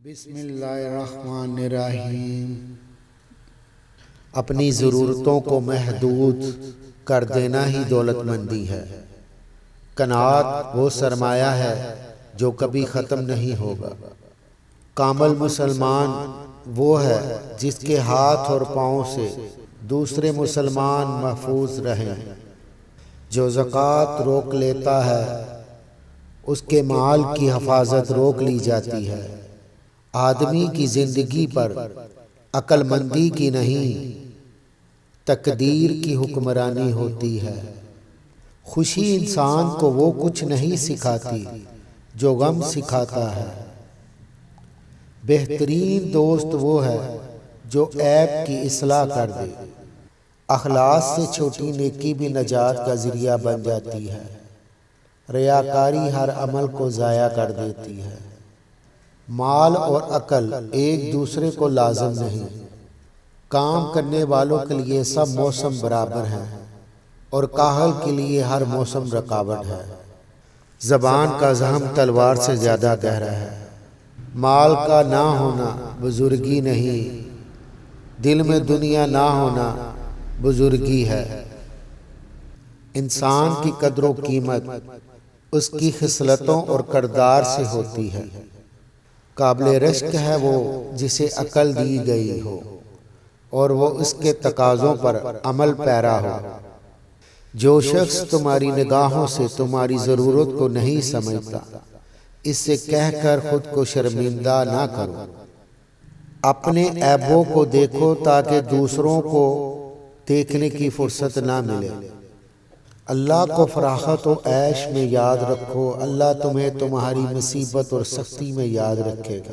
بسم اللہ الرحمن الرحیم۔ اپنی ضرورتوں کو محدود کر دینا ہی دولت مندی ہے۔ قناعت وہ سرمایہ ہے جو کبھی ختم نہیں ہوگا۔ کامل مسلمان وہ ہے جس کے ہاتھ اور پاؤں سے دوسرے مسلمان محفوظ رہیں۔ جو زکوٰۃ روک لیتا ہے اس کے مال کی حفاظت روک لی جاتی ہے۔ آدمی کی زندگی پر عقل مندی کی نہیں تقدیر کی حکمرانی ہوتی ہے۔ خوشی انسان کو وہ کچھ نہیں سکھاتی جو غم سکھاتا ہے۔ بہترین دوست وہ ہے جو عیب کی اصلاح کر دے۔ اخلاص سے چھوٹی نیکی بھی نجات کا ذریعہ بن جاتی ہے۔ ریاکاری ہر عمل کو ضائع کر دیتی ہے۔ مال اور عقل ایک دوسرے کو لازم نہیں۔ کام کرنے والوں کے لیے سب موسم برابر ہیں اور کاہل کے لیے ہر موسم رکاوٹ ہے۔ زبان کا زخم تلوار سے زیادہ گہرا ہے۔ مال کا نہ ہونا بزرگی نہیں، دل میں دنیا نہ ہونا بزرگی ہے۔ انسان کی قدر و قیمت اس کی خصلتوں اور کردار سے ہوتی ہے۔ قابل رشک ہے وہ جسے عقل دی گئی ہو اور وہ اس کے تقاضوں پر عمل پیرا ہو۔ جو شخص تمہاری نگاہوں سے تمہاری ضرورت کو نہیں سمجھتا اس سے کہہ کر خود کو شرمندہ نہ کرو۔ اپنے عیبوں کو دیکھو تاکہ دوسروں کو دیکھنے کی فرصت نہ ملے۔ اللہ کو فراخت و عیش میں یاد رکھو، اللہ تمہیں تمہاری مصیبت اور سختی میں یاد رکھے گا۔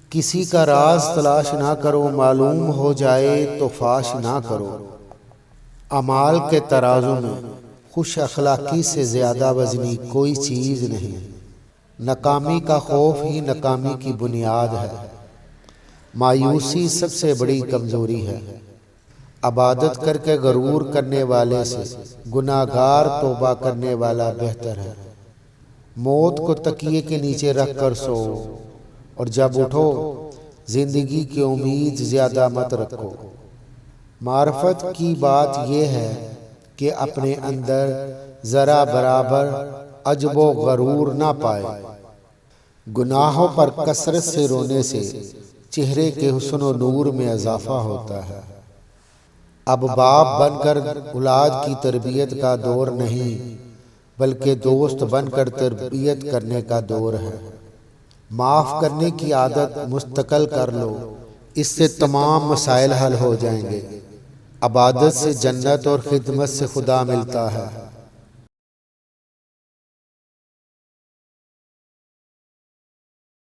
کسی کا راز تلاش نہ کرو، معلوم ہو جائے تو فاش نہ کرو۔ اعمال کے ترازو میں خوش اخلاقی سے زیادہ وزنی کوئی چیز نہیں۔ ناکامی کا خوف ہی ناکامی کی بنیاد ہے۔ مایوسی سب سے بڑی کمزوری ہے۔ عبادت کر کے غرور کرنے والے سے گناہگار توبہ کرنے والا بہتر ہے۔ موت کو تکیے کے نیچے رکھ کر سو اور جب اٹھو زندگی کی امید زیادہ مت رکھو۔ معرفت کی بات یہ ہے کہ اپنے اندر ذرا برابر عجب و غرور نہ پائے۔ گناہوں پر کثرت سے رونے سے چہرے کے حسن و نور میں اضافہ ہوتا ہے۔ اب باپ بن کر اولاد کی تربیت کا دور نہیں بلکہ دوست بن کر تربیت کرنے کا دور ہے۔ معاف کرنے کی عادت مستقل کر لو، اس سے تمام مسائل حل ہو جائیں گے۔ عبادت سے جنت اور خدمت سے خدا ملتا ہے۔